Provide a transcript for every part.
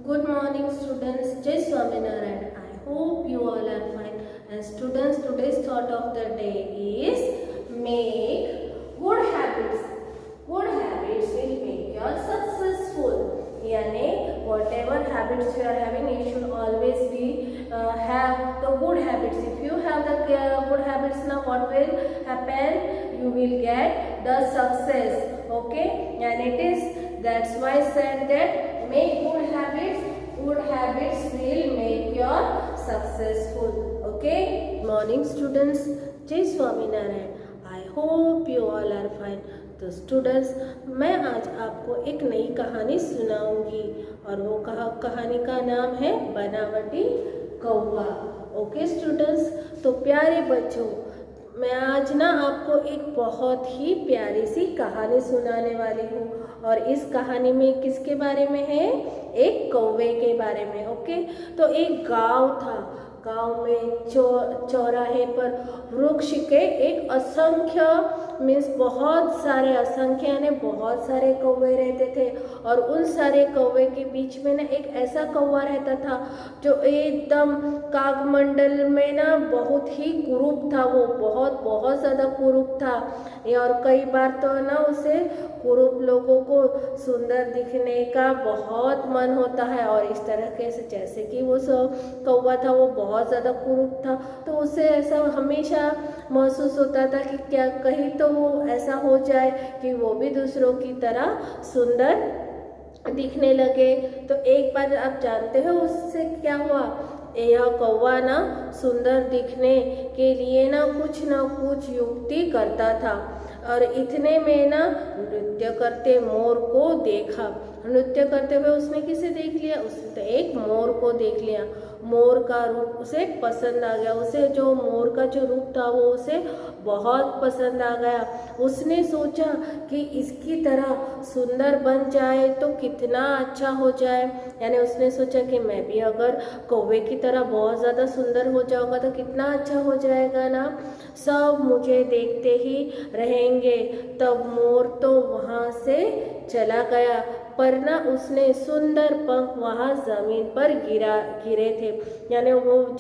Good morning students, Jai Swaminarayan. I hope you all are fine. And students, today's thought of the day is make good habits. Good habits will make you successful. यानी whatever habits you are having, you should always be have the good habits. If you have the good habits, now what will happen? You will get the success. Okay, and it is that's why I said that make good habits. Good habits will make you successful. Okay. Morning students. Jai Swaminarayan. I hope you all are fine. तो students, मैं आज आपको एक नई कहानी सुनाऊंगी और वो कहानी का नाम है बनावटी कौवा। ओके स्टूडेंट्स, तो प्यारे बच्चों, मैं आज ना आपको एक बहुत ही प्यारी सी कहानी सुनाने वाली हूँ और इस कहानी में किसके बारे में है? एक कौवे के बारे में। ओके, तो एक गांव था। गांव में चौराहे पर वृक्ष के एक असंख्य मीन्स बहुत सारे असंख्य यानी बहुत सारे कौवे रहते थे और उन सारे कौवे के बीच में ना एक ऐसा कौवा रहता था जो एकदम कागमंडल में ना बहुत ही कुरूप था। वो बहुत ज़्यादा कुरूप था और कई बार तो ना उसे कुरूप लोगों को सुंदर दिखने का बहुत मन होता है और इस तरह के जैसे कि वो कौवा था वो बहुत ज़्यादा कुरूप था, तो उसे ऐसा हमेशा महसूस होता था कि क्या कहीं तो वो ऐसा हो जाए कि वो भी दूसरों की तरह सुंदर दिखने लगे। तो एक बार आप जानते हो उससे क्या हुआ? यह कौवा ना सुंदर दिखने के लिए ना कुछ युक्ति करता था और इतने में ना नृत्य करते मोर को देखा। नृत्य करते हुए उसने किसे देख लिया? उसने तो एक मोर को देख लिया। मोर का रूप उसे पसंद आ गया। उसे जो मोर का जो रूप था वो उसे बहुत पसंद आ गया। उसने सोचा कि इसकी तरह सुंदर बन जाए तो कितना अच्छा हो जाए। यानी उसने सोचा कि मैं भी अगर कौवे की तरह बहुत ज़्यादा सुंदर हो जाऊंगा तो कितना अच्छा हो जाएगा ना, सब मुझे देखते ही रहेंगे। तब मोर तो वहाँ से चला गया, पर ना उसने सुंदर पंख वहाँ जमीन पर गिरे थे। यानी वो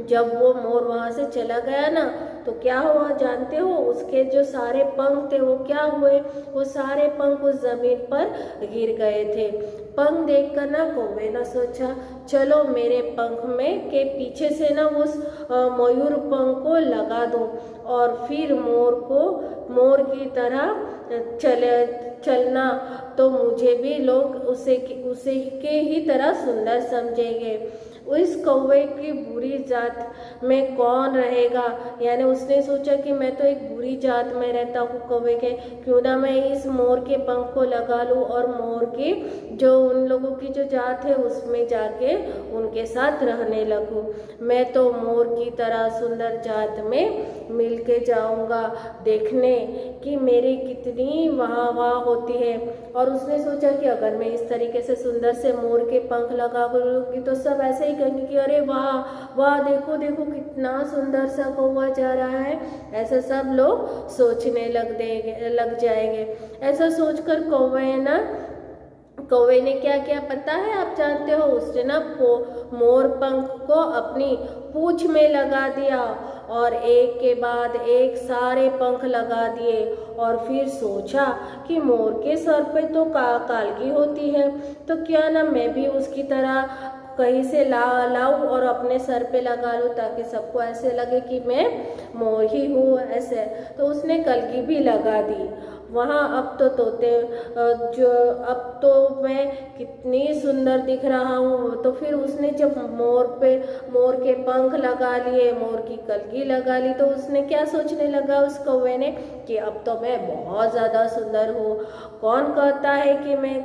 जब वो मोर वहाँ से चला गया ना तो क्या हुआ जानते हो? उसके जो सारे पंख थे वो क्या हुए? वो सारे पंख उस जमीन पर गिर गए थे। पंख देखकर ना कौवे ने सोचा चलो मेरे पंख में के पीछे से ना उस मयूर पंख को लगा दो और फिर मोर की तरह चलना तो मुझे भी लोग उसे के ही तरह सुंदर समझेंगे। उस कौवे की बुरी जात में कौन रहेगा? यानी उसने सोचा कि मैं तो एक बुरी जात में रहता हूँ कौवे के, क्यों ना मैं इस मोर के पंख को लगा लूँ और मोर की जो उन लोगों की जो जात है उसमें जाके उनके साथ रहने लगूँ। मैं तो मोर की तरह सुंदर जात में मिल के जाऊँगा, देखने कि मेरी कितनी वाह होती है। और उसने सोचा कि अगर मैं इस तरीके से सुंदर से मोर के पंख लगा लूँगी तो सब ऐसे ही कहेंगे कि अरे वाह देखो कितना सुंदर सा कौवा जा रहा है। ऐसा सब लोग सोचने लग जाएंगे। ऐसा सोचकर कौवे ने क्या किया पता है? आप जानते हो, उसने ना मोर पंख को अपनी पूंछ में लगा दिया और एक के बाद एक सारे पंख लगा दिए और फिर सोचा कि मोर के सर पे तो कालगी होती है, तो क्या ना मैं भी उसकी तरह कहीं से लाऊं और अपने सर पे लगा लूं ताकि सबको ऐसे लगे कि मैं मोर ही हूँ ऐसे। तो उसने कलगी भी लगा दी वहाँ। अब तो मैं कितनी सुंदर दिख रहा हूँ। तो फिर उसने जब मोर के पंख लगा लिए, मोर की कलगी लगा ली, तो उसने क्या सोचने लगा उस कौवे ने कि अब तो मैं बहुत ज़्यादा सुंदर हूँ। कौन कहता है कि मैं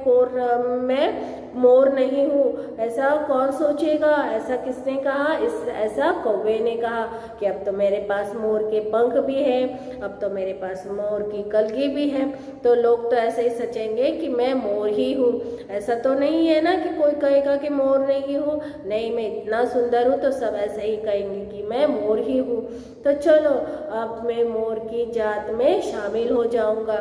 मोर नहीं हूँ? ऐसा कौन सोचेगा? ऐसा किसने कहा? ऐसा कौवे ने कहा कि अब तो मेरे पास मोर के पंख भी हैं, अब तो मेरे पास मोर की कलगी भी है, तो लोग तो ऐसे ही सोचेंगे कि मैं मोर ही हूँ। ऐसा तो नहीं है ना कि कोई कहेगा कि मोर नहीं हूँ। नहीं, मैं इतना सुंदर हूँ तो सब ऐसे ही कहेंगे कि मैं मोर ही हूँ। तो चलो अब मैं मोर की जात में शामिल हो जाऊँगा।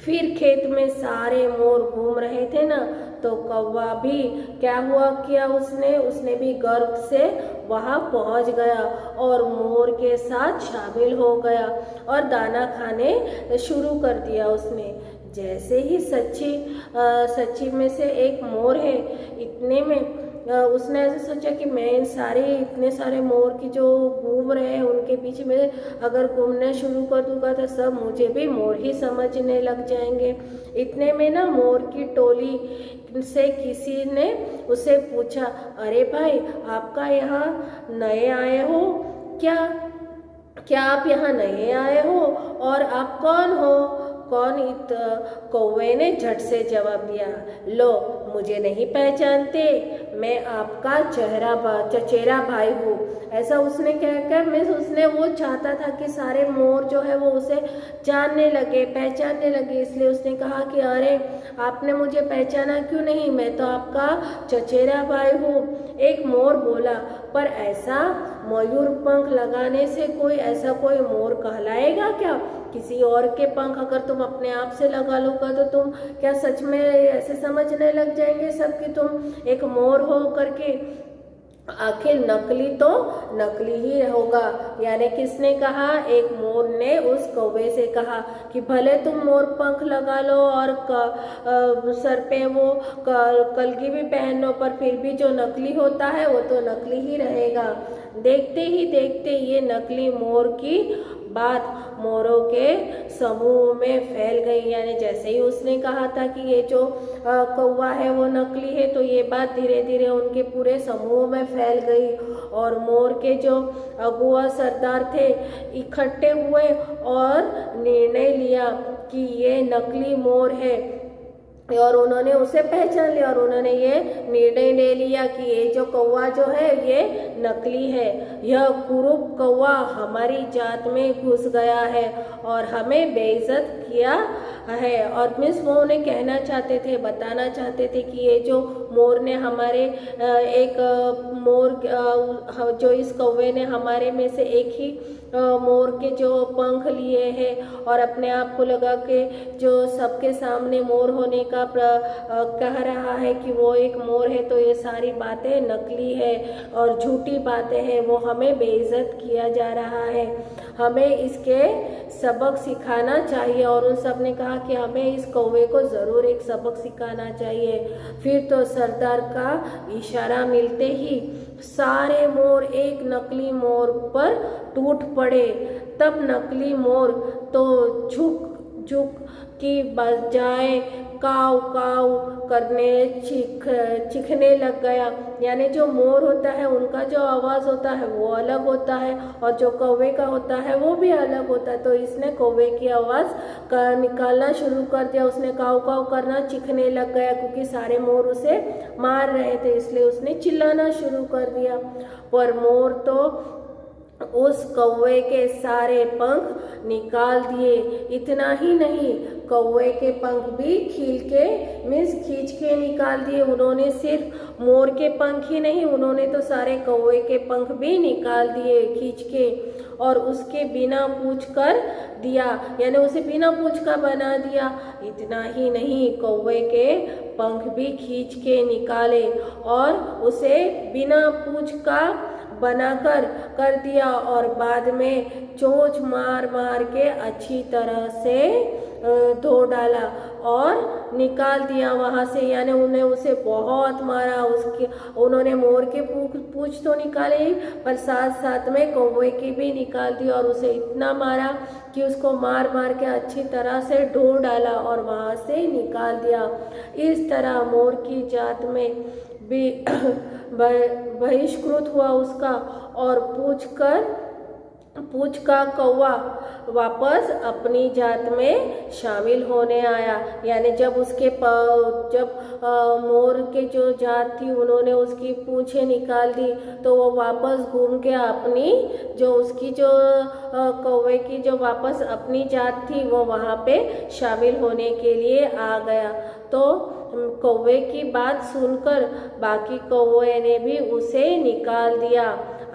फिर खेत में सारे मोर घूम रहे थे ना, तो कौवा भी क्या हुआ किया उसने भी गर्व से वहाँ पहुँच गया और मोर के साथ शामिल हो गया और दाना खाने शुरू कर दिया उसने। जैसे ही सच्ची में से एक मोर है, इतने में उसने ऐसे सोचा कि मैं इतने सारे मोर की जो घूम रहे हैं उनके पीछे में अगर घूमना शुरू कर दूंगा तो सब मुझे भी मोर ही समझने लग जाएंगे। इतने में ना मोर की टोली से किसी ने उसे पूछा, अरे भाई, आपका यहाँ नए आए हो क्या आप यहाँ नए आए हो और आप कौन हो? कौवे ने झट से जवाब दिया, लो, मुझे नहीं पहचानते, मैं आपका चचेरा भाई हूँ। ऐसा उसने कहकर उसने वो चाहता था कि सारे मोर जो है वो उसे जानने लगे, पहचानने लगे, इसलिए उसने कहा कि अरे, आपने मुझे पहचाना क्यों नहीं, मैं तो आपका चचेरा भाई हूँ। एक मोर बोला, पर ऐसा मयूर पंख लगाने से कोई मोर कहलाएगा क्या? किसी और के पंख अगर तुम अपने आप से लगा लोगा तो तुम क्या सच में ऐसे समझने लग जाएंगे सब कि तुम एक मोर हो करके? आखिर नकली तो नकली ही होगा। यानी किसने कहा? एक मोर ने उस कौवे से कहा कि भले तुम मोर पंख लगा लो और सर पे वो कलगी भी पहन लो, पर फिर भी जो नकली होता है वो तो नकली ही रहेगा। देखते ही देखते ये नकली मोर की बात मोरों के समूह में फैल गई। यानी जैसे ही उसने कहा था कि ये जो कौवा है वो नकली है, तो ये बात धीरे धीरे उनके पूरे समूह में फैल गई और मोर के जो अगुआ सरदार थे इकट्ठे हुए और निर्णय लिया कि ये नकली मोर है और उन्होंने उसे पहचान लिया और उन्होंने ये निर्णय ले लिया कि ये जो कौवा जो है ये नकली है। यह कुरूप कौवा हमारी जात में घुस गया है और हमें बेइज्जत किया है। और मिस वो उन्हें कहना चाहते थे, बताना चाहते थे कि ये जो मोर ने हमारे जो इस कौवे ने हमारे में से एक ही मोर के जो पंख लिए हैं और अपने आप को लगा के जो सबके सामने मोर होने का कह रहा है कि वो एक मोर है, तो ये सारी बातें नकली है और झूठी बातें हैं, वो हमें बेइज्जत किया जा रहा है, हमें इसके सबक सिखाना चाहिए। और उन सब ने कहा कि हमें इस कौवे को ज़रूर एक सबक सिखाना चाहिए। फिर तो सरदार का इशारा मिलते ही सारे मोर एक नकली मोर पर टूट पड़े। तब नकली मोर तो झुक की बजाय काव काव करने चीखने लग गया। यानी जो मोर होता है उनका जो आवाज़ होता है वो अलग होता है और जो कौवे का होता है वो भी अलग होता है। तो इसने कौवे की आवाज़ निकालना शुरू कर दिया, उसने काव काव करना चीखने लग गया क्योंकि सारे मोर उसे मार रहे थे, इसलिए उसने चिल्लाना शुरू कर दिया। पर मोर तो उस कौवे के सारे पंख निकाल दिए। इतना ही नहीं, कौवे के पंख भी खींच के निकाल दिए। उन्होंने सिर्फ मोर के पंख ही नहीं, उन्होंने तो सारे कौवे के पंख भी निकाल दिए खींच के और उसके बिना पूछ कर दिया, यानी उसे बिना पूछ का बना दिया। इतना ही नहीं, कौवे के पंख भी खींच के निकाले और उसे बिना पूछ का बनाकर कर दिया और बाद में चोंच मार मार के अच्छी तरह से धो डाला और निकाल दिया वहाँ से। यानी उन्हें उसे बहुत मारा, उन्होंने मोर के पूंछ तो निकाले पर साथ साथ में कौवे की भी निकाल दी और उसे इतना मारा कि उसको मार मार के अच्छी तरह से ढो डाला और वहाँ से निकाल दिया। इस तरह मोर की जात में भी बहिष्कृत हुआ उसका और पूछ का कौवा वापस अपनी जात में शामिल होने आया। यानी जब मोर के जो जात थी उन्होंने उसकी पूंछें निकाल दी तो वो वापस घूम के अपनी कौवे की जो वापस अपनी जात थी वो वहाँ पे शामिल होने के लिए आ गया। तो कौवे की बात सुनकर बाकी कौवे ने भी उसे निकाल दिया।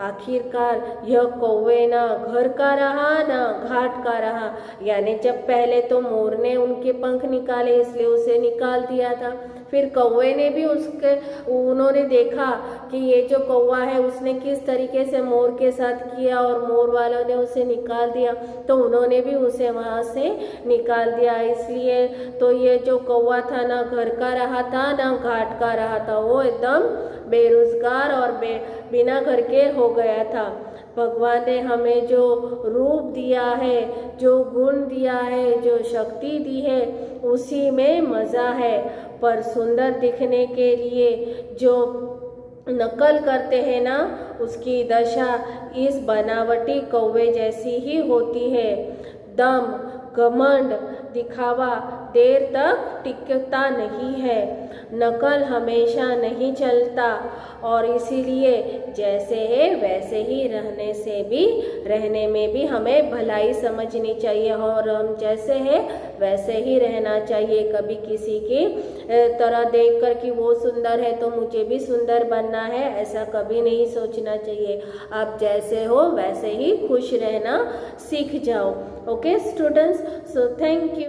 आखिरकार यह कौवे ना घर का रहा ना घाट का रहा। यानी जब पहले तो मोर ने उनके पंख निकाले इसलिए उसे निकाल दिया था, फिर कौवे ने भी उन्होंने देखा कि ये जो कौवा है उसने किस तरीके से मोर के साथ किया और मोर वालों ने उसे निकाल दिया, तो उन्होंने भी उसे वहाँ से निकाल दिया। इसलिए तो ये जो कौवा था ना घर का रहा था ना घाट का रहा था, वो एकदम बेरोजगार और बिना घर के हो गया था। भगवान ने हमें जो रूप दिया है, जो गुण दिया है, जो शक्ति दी है, उसी में मज़ा है। पर सुंदर दिखने के लिए जो नकल करते हैं ना, उसकी दशा इस बनावटी कौवे जैसी ही होती है। दम, घमंड, दिखावा देर तक टिकता नहीं है, नकल हमेशा नहीं चलता, और इसीलिए जैसे है वैसे ही रहने में भी हमें भलाई समझनी चाहिए, और हम जैसे हैं वैसे ही रहना चाहिए। कभी किसी की तरह देखकर कि वो सुंदर है तो मुझे भी सुंदर बनना है, ऐसा कभी नहीं सोचना चाहिए। आप जैसे हो वैसे ही खुश रहना सीख जाओ। Okay students, so thank you.